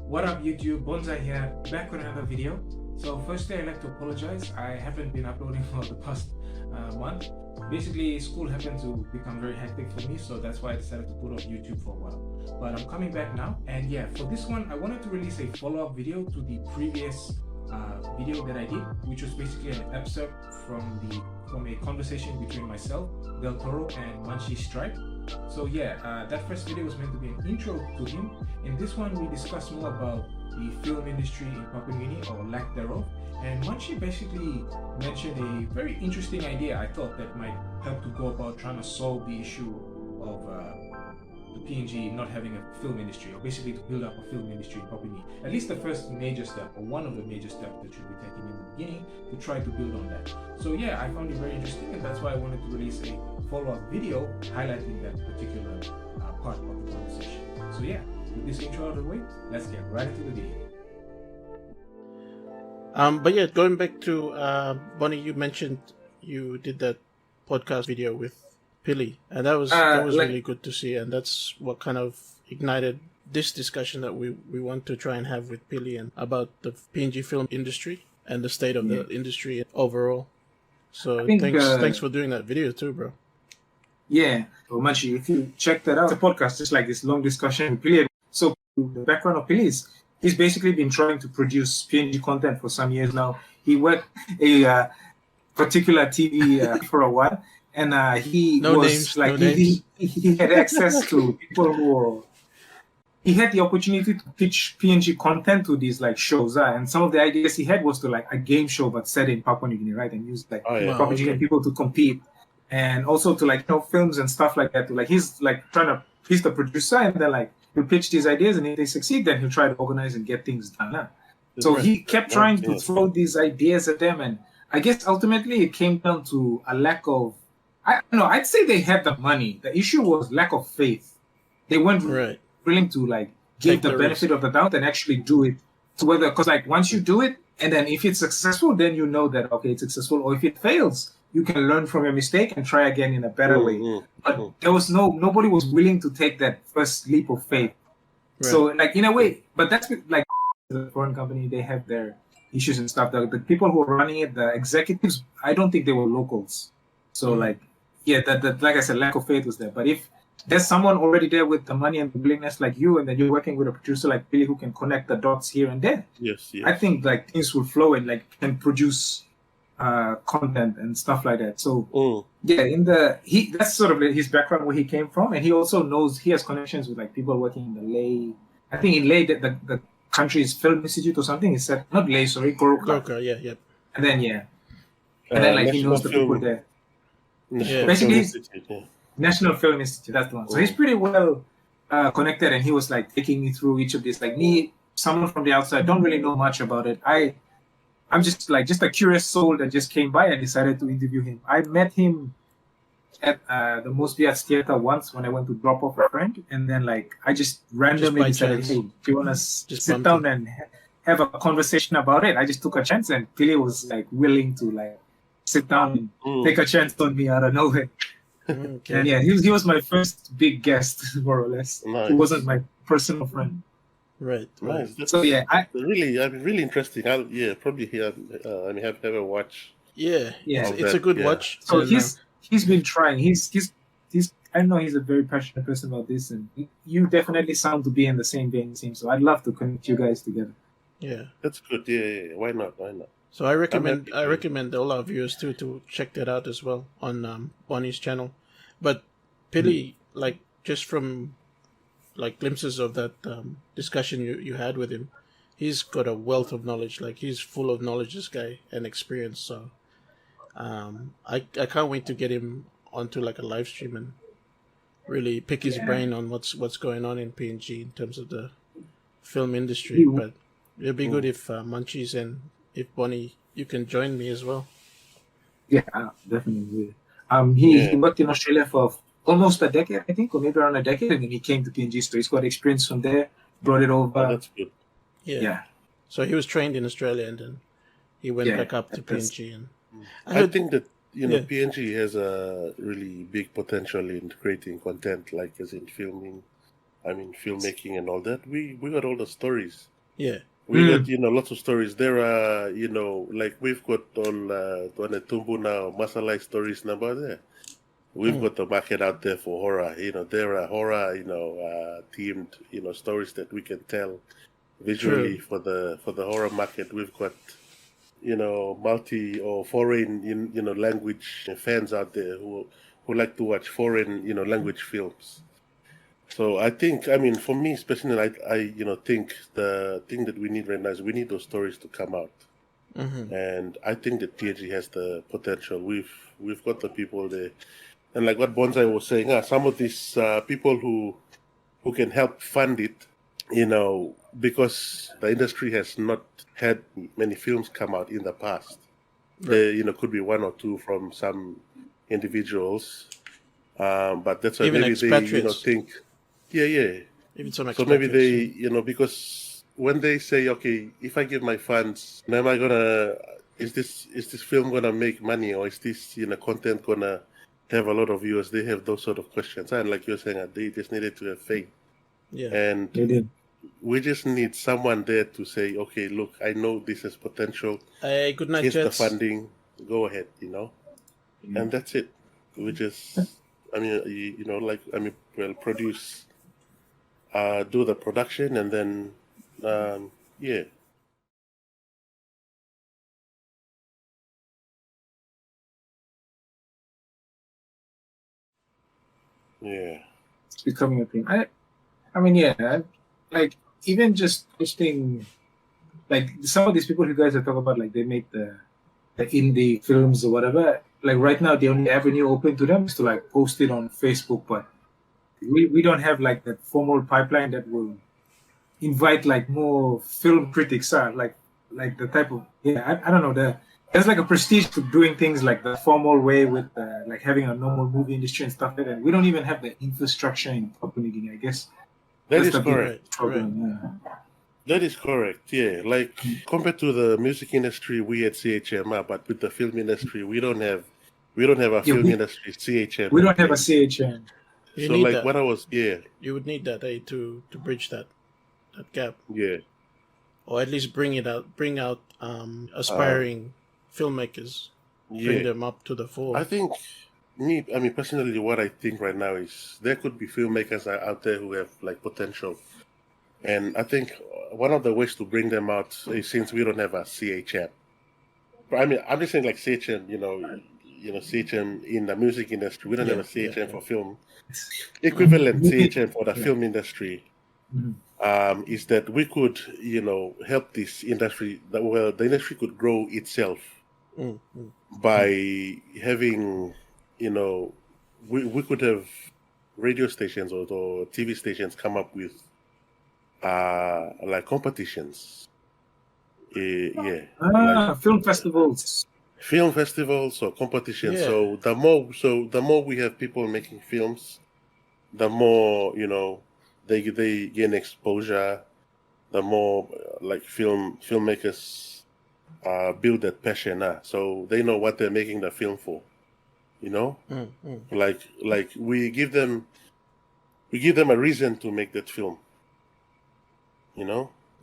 What up YouTube, BonzEye here, back with another video. So firstly I'd like to apologize, I haven't been uploading for the past month. Basically school happened to become very hectic for me, so that's why I decided to put off YouTube for a while. But I'm coming back now, and yeah, for this one I wanted to release a follow-up video to the previous video that I did, which was basically an excerpt from a conversation between myself, Del Toro, and Munchies Stripe. So yeah, that first video was meant to be an intro to him. In this one, we discuss more about the film industry in Papua New Guinea, or lack thereof. And Munchie basically mentioned a very interesting idea I thought that might help to go about trying to solve the issue of the PNG not having a film industry, or basically to build up a film industry in Papua New Guinea. At least the first major step, or one of the major steps that should be taken in the beginning to try to build on that. So yeah, I found it very interesting, and that's why I wanted to release a follow-up video highlighting that particular part of the conversation. So yeah, with this intro out of the way, let's get right into the video. But yeah, going back to Bonnie, you mentioned you did that podcast video with Pili, and that was really good to see, and that's what kind of ignited this discussion that we want to try and have with Pili and about the PNG film industry and the state of the industry overall. So thanks for doing that video too, bro. Yeah, well, Munchie, if you check that out, the podcast, just like this long discussion with Pili. So the background of Pili is he's basically been trying to produce PNG content for some years now. He worked a particular TV for a while, and he had access to people who he had the opportunity to pitch PNG content to these like shows, and some of the ideas he had was to like a game show but set in Papua New Guinea, right, and use like Papua New Guinea people to compete. And also to like films and stuff like that. To like he's like he's the producer, and then like he'll pitch these ideas, and if they succeed, then he'll try to organize and get things done. So he kept trying to throw these ideas at them, and I guess ultimately it came down to a lack of. I'd say they had the money. The issue was lack of faith. They weren't willing to like give the benefit of the doubt and actually do it. So whether because like once you do it, and then if it's successful, then you know that okay, it's successful, or if it fails, you can learn from your mistake and try again in a better way. But there was nobody was willing to take that first leap of faith. Right. So like in a way, but that's like the foreign company, they have their issues and stuff. The people who are running it, the executives, I don't think they were locals. So like, yeah, that like I said, lack of faith was there. But if there's someone already there with the money and the willingness like you, and then you're working with a producer like Billy who can connect the dots here and there, yes. I think like things will flow and like can produce content and stuff like that. So yeah, that's sort of his background, where he came from, and he also knows he has connections with like people working in the Leh. I think in Leh, the country's film institute or something. He said not Leh, sorry, Goroka, yeah. And then and then like he knows the people there. Basically, National Film Institute. That's the one. So he's pretty well connected, and he was like taking me through each of these. Like me, someone from the outside, don't really know much about it. I'm just a curious soul that just came by and decided to interview him. I met him at the Mosbyats Theater once when I went to drop off a friend, and then like I just randomly decided, hey, do you want to sit down and have a conversation about it? I just took a chance, and Pili was like willing to like sit down and take a chance on me out of nowhere. Okay. And yeah, he was my first big guest, more or less. Nice. He wasn't my personal friend. Right. Nice. So yeah, really interesting. I'll probably have a watch. Yeah. It's a good watch. So he's been trying. He's I know he's a very passionate person about this, and you definitely sound to be in the same vein. So I'd love to connect you guys together. Yeah, that's good. Yeah. Why not? So I recommend all our viewers too to check that out as well on Bonnie's channel. But Pili, like just from like glimpses of that discussion you had with him, he's got a wealth of knowledge. Like he's full of knowledge, this guy, and experience. So I can't wait to get him onto like a live stream and really pick his brain on what's going on in PNG in terms of the film industry. But it'd be good if Munchies and if Bonnie, you can join me as well. Yeah, definitely. He worked in Australia for almost a decade, I think, or maybe around a decade, and then he came to PNG, so he's got experience from there, brought it over. Oh, that's good. Yeah. So he was trained in Australia, and then he went back up to PNG. And I think that PNG has a really big potential in creating content, like as in filmmaking and all that. We got all the stories Yeah. We got, lots of stories. There are, like we've got all Tumbu now, Masalai stories number there. We've got the market out there for horror. There are horror, themed, stories that we can tell visually for the horror market. We've got, multi or foreign, language fans out there who like to watch foreign, language films. So I think, for me especially, I think the thing that we need right now is we need those stories to come out, and I think that PNG has the potential. We've got the people there, and like what BonzEye was saying, some of these people who can help fund it, because the industry has not had many films come out in the past. Right. There, could be one or two from some individuals, but that's why even maybe expatriates. they think. Yeah. Even some so maybe they, because when they say, okay, if I give my funds, am I gonna? Is this film gonna make money, or is this content gonna have a lot of viewers? They have those sort of questions, and like you're saying, they just needed to have faith. Yeah. And we just need someone there to say, okay, look, I know this has potential. Good night, Here's Jets. the funding. Go ahead, and that's it. We just, produce. Do the production, and then yeah. It's becoming a thing. Like even just posting, like some of these people you guys are talking about, like they make the indie films or whatever. Like right now, the only avenue open to them is to like post it on Facebook, but we don't have like that formal pipeline that will invite like more film critics, like the type of I don't know, there's like a prestige to doing things like the formal way with like having a normal movie industry and stuff like that. We don't even have the infrastructure in Papua New Guinea, I guess. That is correct. Problem, yeah. That is correct. Yeah, like compared to the music industry, we at CHM, but with the film industry, we don't have a film industry CHM. We don't have a CHM. You need that. What I was, you would need that to bridge that gap. Yeah, or at least bring out aspiring filmmakers, bring them up to the fore. I think personally, what I think right now is there could be filmmakers out there who have like potential, and I think one of the ways to bring them out is, since we don't have a CHM. I'm just saying like CHM, CHM in the music industry, we don't have a CHM for film. Equivalent CHM for the film industry. Is that we could, help this industry, the industry could grow itself by having, we could have radio stations or TV stations come up with like competitions. Film festivals. Film festivals or competitions. Yeah. So the more we have people making films, the more, they gain exposure, the more like filmmakers build that passion. So they know what they're making the film for, Like we give them a reason to make that film,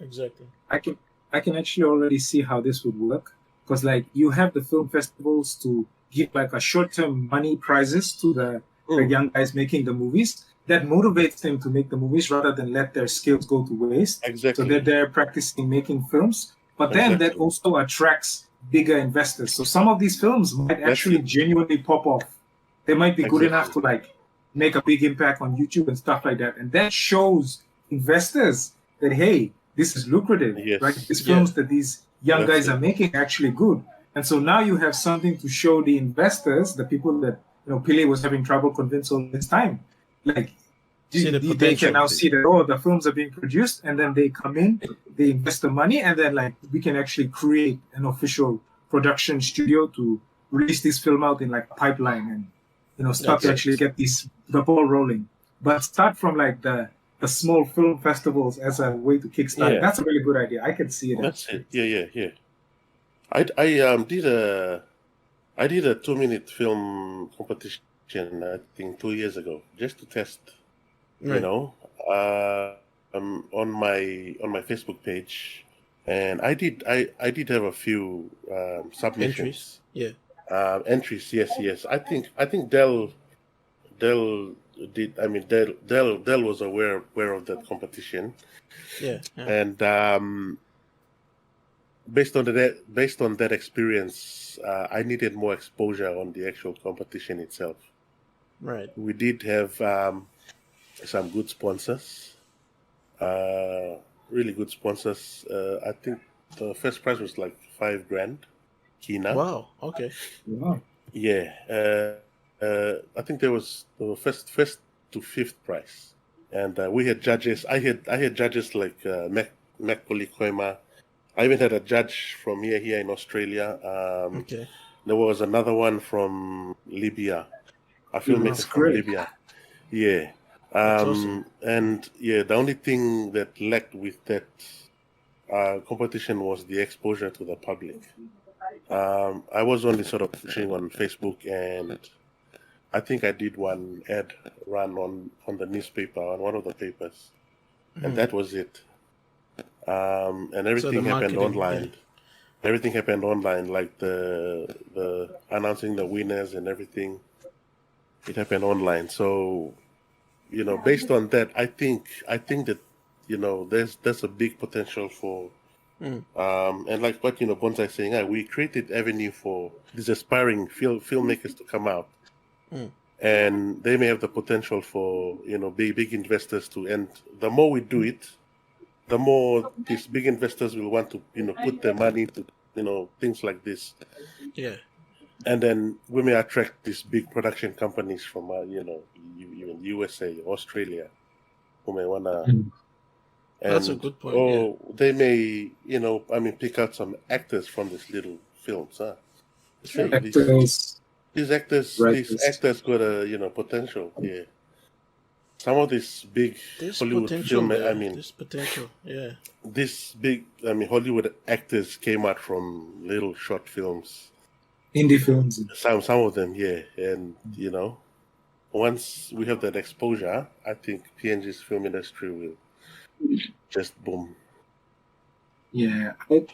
Exactly. I can actually already see how this would work, because like you have the film festivals to give like a short-term money prizes to the young guys making the movies. That motivates them to make the movies rather than let their skills go to waste. Exactly. So they're practicing making films. But then that also attracts bigger investors. So some of these films might actually genuinely pop off. They might be good enough to like make a big impact on YouTube and stuff like that. And that shows investors that, hey, this is lucrative. Yes. Right? These films that these young guys are making are actually good. And so now you have something to show the investors, the people that Pele was having trouble convincing all this time. Like, they can now see that, the films are being produced, and then they come in, they invest the money, and then like we can actually create an official production studio to release this film out in like a pipeline and start to actually get the ball rolling. But start from like the small film festivals as a way to kickstart. Yeah. That's a really good idea. I can see it. That's it. Yeah. I did a 2-minute film competition, I think 2 years ago, just to test, on my Facebook page, and I did have a few submissions. Entries. Yeah. Entries, yes. I think Dell did. I mean, Dell was aware of that competition. Yeah. And based on that experience, I needed more exposure on the actual competition itself. Right. We did have some good sponsors, really good sponsors. I think the first prize was like $5,000, Kina. Wow. Okay. Wow. Yeah. I think there was the first to fifth prize, and we had judges. I had judges like Macaulay Koima. I even had a judge from here in Australia. Okay. There was another one from Libya, a filmmaker That's from great. Libya. Yeah. That's awesome. And yeah, the only thing that lacked with that competition was the exposure to the public. I was only sort of pushing on Facebook, and I think I did one ad run on the newspaper, on one of the papers, and that was it. And everything happened online. Yeah. Everything happened online, like the announcing the winners and everything. It happened online. So, based on that, I think that there's a big potential for. And like what BonzEye saying, we created avenue for these aspiring filmmakers to come out, and they may have the potential for big investors to. And the more we do it, the more these big investors will want to put their money to things like this. Yeah. And then we may attract these big production companies from even USA, Australia, who may wanna. That's a good point. They may, pick out some actors from these little films, huh? These actors got a, potential. Yeah. Some of these big Hollywood film, there's potential. Yeah. These big, Hollywood actors came out from little short films, indie films. Some of them, yeah, and once we have that exposure, I think PNG's film industry will just boom. Yeah, I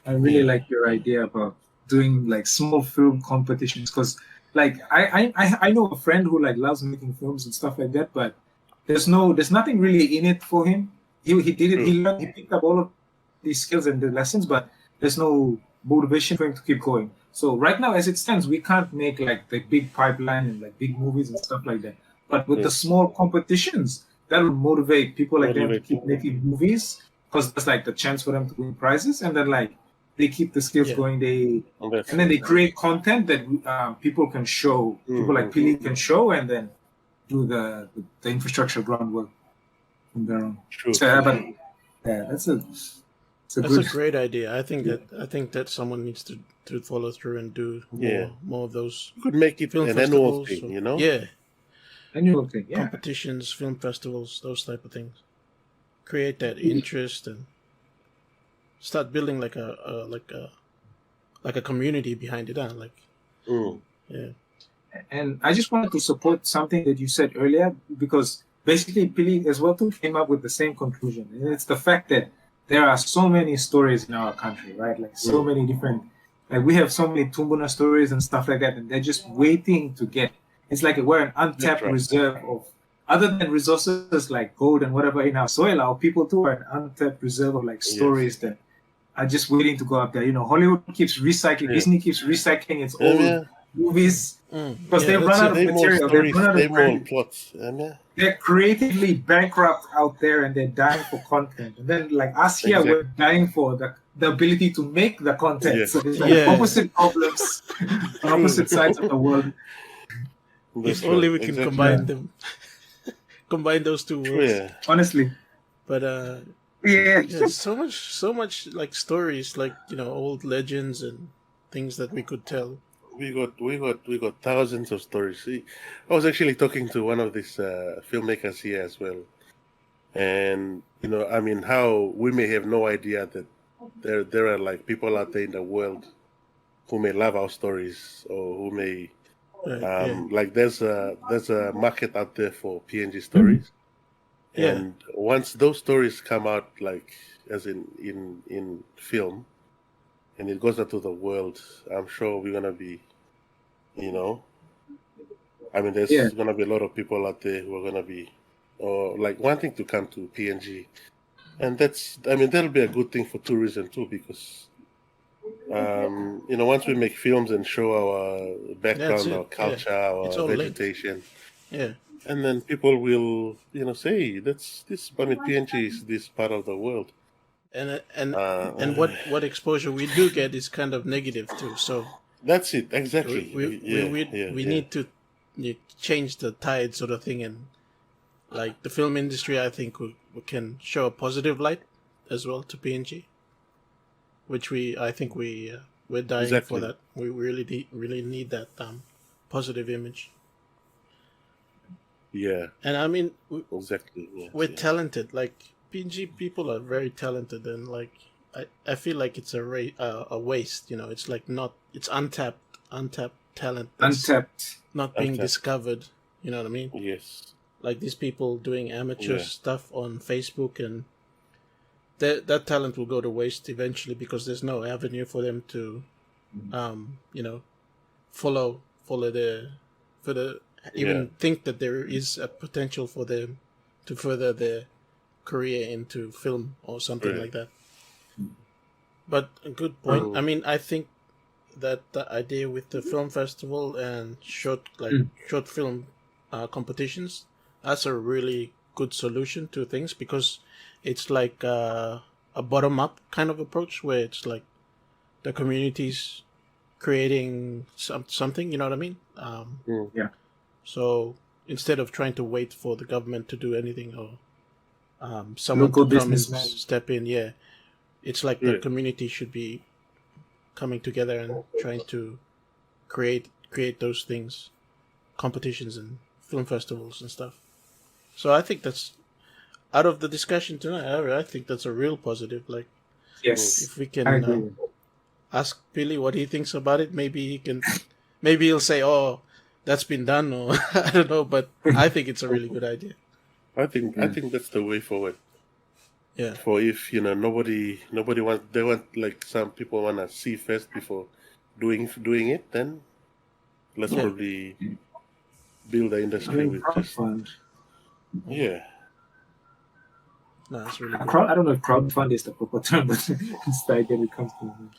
really like your idea about doing like small film competitions, because like I know a friend who like loves making films and stuff like that, but there's nothing really in it for him. He did it. He picked up all of these skills and the lessons, but there's no motivation for him to keep going. So right now, as it stands, we can't make like the big pipeline and like big movies and stuff like that. But with the small competitions, that will motivate people like them to keep making movies, because that's like the chance for them to win prizes, and then like they keep the skills going. And then they create content that people can show. People like Pili can show, and then do the infrastructure groundwork from there on. True. So, but yeah, that's a great idea. I think that someone needs to follow through and do more of those. You could make it an annual thing, Yeah. Annual thing, yeah. Competitions, film festivals, those type of things. Create that interest and start building like a community behind it, Yeah. And I just wanted to support something that you said earlier, because basically Pili as well too came up with the same conclusion, and it's the fact that there are so many stories in our country, right? Like so many different, like we have so many Tumbuna stories and stuff like that, and they're just waiting to get. It's like we're an untapped reserve of, other than resources like gold and whatever in our soil, our people too are an untapped reserve of like stories that are just waiting to go up there. Hollywood keeps recycling, Disney keeps recycling its old movies because they run out of material. They run out of plots. They're creatively bankrupt out there, and they're dying for content. And then like us here, we're dying for the ability to make the content. So it's like opposite problems, opposite sides of the world. If only we can combine them. Combine those two worlds. Yeah. Honestly. But so much like stories, like old legends and things that we could tell. We got thousands of stories. See, I was actually talking to one of these filmmakers here as well, and how we may have no idea that there are like people out there in the world who may love our stories, or who may like there's a market out there for PNG stories, Yeah. And once those stories come out, like as in film, and it goes out to the world, I'm sure we're gonna be, you know, I mean, there's Yeah. gonna be a lot of people out there who are gonna be, like wanting to come to PNG, and that'll be a good thing for tourism too, because once we make films and show our background, our culture, It's our all linked. vegetation, Yeah. and then people will, say that's this. I mean, PNG is this part of the world, And what exposure we do get is kind of negative too. So that's it exactly. we need to change the tide, sort of thing, and like the film industry, I think we can show a positive light as well to PNG, which I think we're dying for that. We really need that positive image. Yeah, and I mean, exactly. Yes, we're talented. Like PNG people are very talented, and like I feel like it's a waste. It's like it's untapped talent. Not being discovered. You know what I mean? Yes. Like these people doing amateur stuff on Facebook, and that talent will go to waste eventually because there's no avenue for them to, follow think that there is a potential for them to further their career into film or something like that. But a good point. I mean, I think that the idea with the film festival and short film competitions, that's a really good solution to things, because it's like a bottom-up kind of approach where it's like the community's creating something, you know what I mean? So instead of trying to wait for the government to do anything or someone Local to come and businessmen. step in, it's like the community should be coming together and trying to create those things, competitions and film festivals and stuff. So I think that's, out of the discussion tonight, I think that's a real positive. Like, Yes, if we I can agree. ask Billy what he thinks about it, maybe he'll say, "Oh, that's been done," or I don't know. But I think it's a really good idea. I think that's the way forward. Yeah. For if nobody wants, they want, like, some people want to see first before doing it, then let's probably build the industry with just Crowdfund. No, it's really good. I don't know if crowdfund is the proper term, but it's the idea that comes to mind.